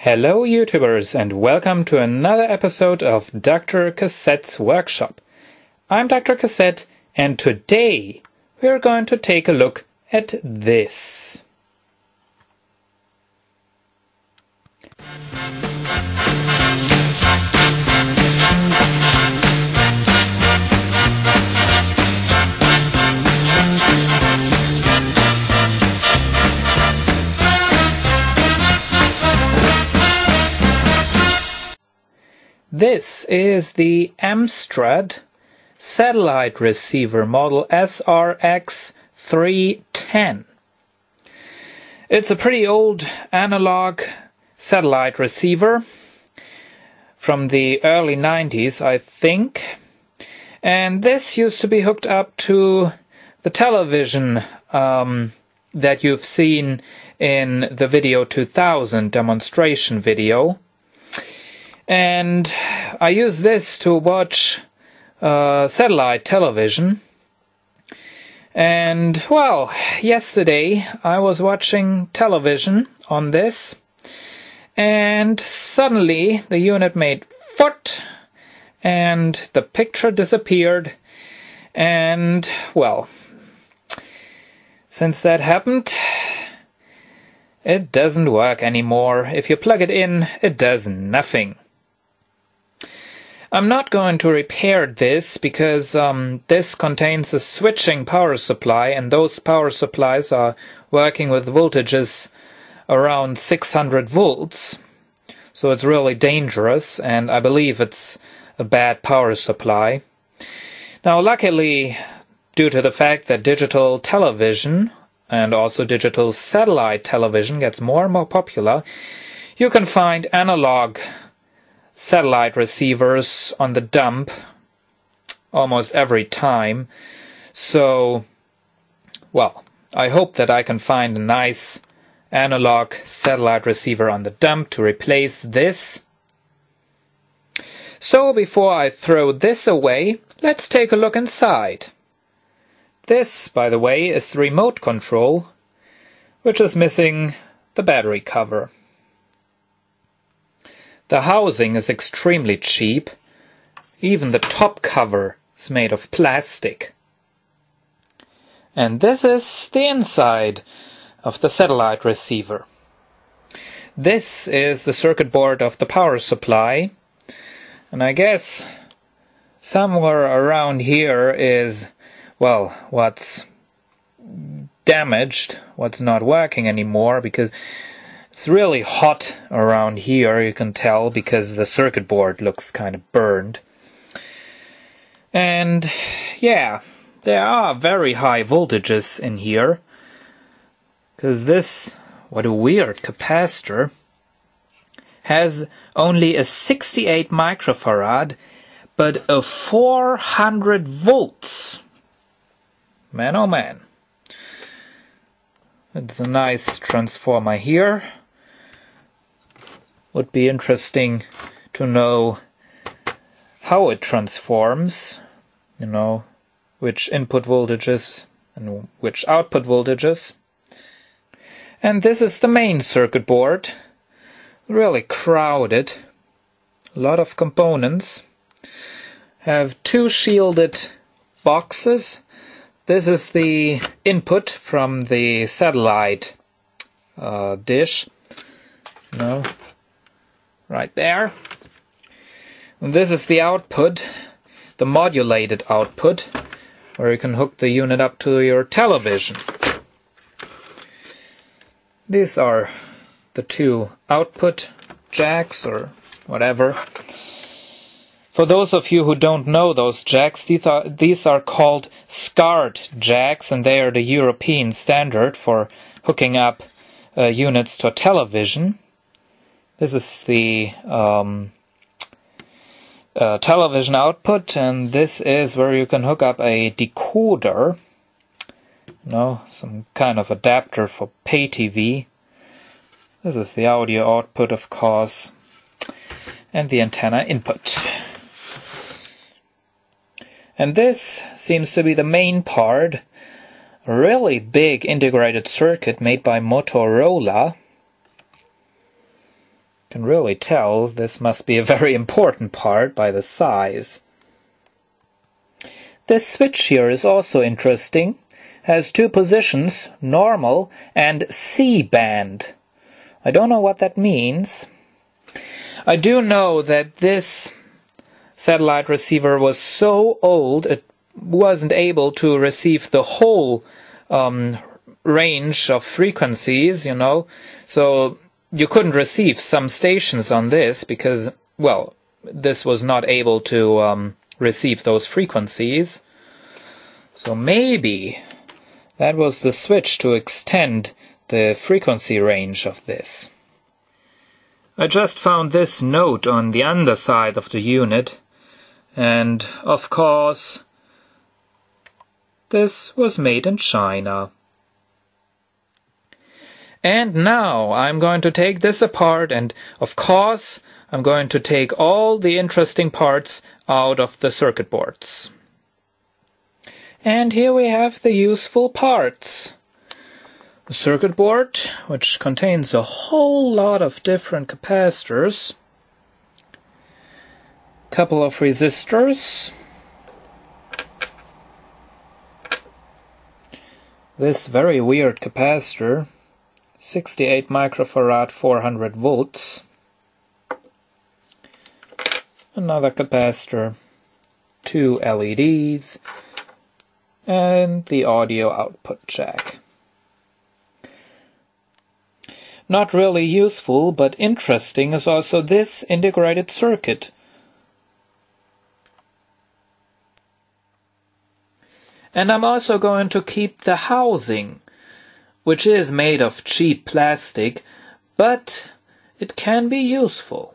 Hello YouTubers and welcome to another episode of DrCassette's workshop. I'm Dr. Cassette and today we're going to take a look at this. This is the Amstrad satellite receiver model SRX310. It's a pretty old analog satellite receiver from the early 90s, I think. And this used to be hooked up to the television that you've seen in the Video 2000 demonstration video. And I use this to watch satellite television. And, well, yesterday I was watching television on this, and suddenly the unit made foot, and the picture disappeared, and, well, since that happened, it doesn't work anymore. If you plug it in, it does nothing. I'm not going to repair this because this contains a switching power supply, and those power supplies are working with voltages around 600 volts. So it's really dangerous, and I believe it's a bad power supply. Now, luckily, due to the fact that digital television and also digital satellite television gets more and more popular, you can find analog satellite receivers on the dump almost every time. So, well, I hope that I can find a nice analog satellite receiver on the dump to replace this. So before I throw this away, let's take a look inside. This, by the way, is the remote control, which is missing the battery cover. The housing is extremely cheap. Even the top cover is made of plastic. And this is the inside of the satellite receiver. This is the circuit board of the power supply. And I guess somewhere around here is, well, what's damaged, what's not working anymore, because it's really hot around here, you can tell, because the circuit board looks kind of burned. And yeah, there are very high voltages in here, because this, what a weird capacitor, has only a 68 microfarad, but a 400 volts. Man oh man. It's a nice transformer here. Would be interesting to know how it transforms, you know, which input voltages and which output voltages. And this is the main circuit board, really crowded, a lot of components. Have two shielded boxes. This is the input from the satellite dish, you know, right there. And this is the output, the modulated output, where you can hook the unit up to your television. These are the two output jacks, or whatever. For those of you who don't know those jacks, these are called SCART jacks, and they are the European standard for hooking up units to a television. This is the television output, and this is where you can hook up a decoder, you know, some kind of adapter for pay TV. This is the audio output, of course, and the antenna input. And this seems to be the main part, a really big integrated circuit made by Motorola. You can really tell this must be a very important part by the size. This switch here is also interesting. Has two positions, normal and C-band. I don't know what that means. I do know that this satellite receiver was so old it wasn't able to receive the whole range of frequencies, you know. So you couldn't receive some stations on this because, well, this was not able to receive those frequencies. So maybe that was the switch to extend the frequency range of this. I just found this note on the underside of the unit, and of course this was made in China. And now I'm going to take this apart, and of course I'm going to take all the interesting parts out of the circuit boards. And here we have the useful parts. The circuit board, which contains a whole lot of different capacitors, couple of resistors, this very weird capacitor, 68 microfarad, 400 volts, another capacitor, two LEDs, and the audio output jack. Not really useful, but interesting is also this integrated circuit. And I'm also going to keep the housing, which is made of cheap plastic, but it can be useful.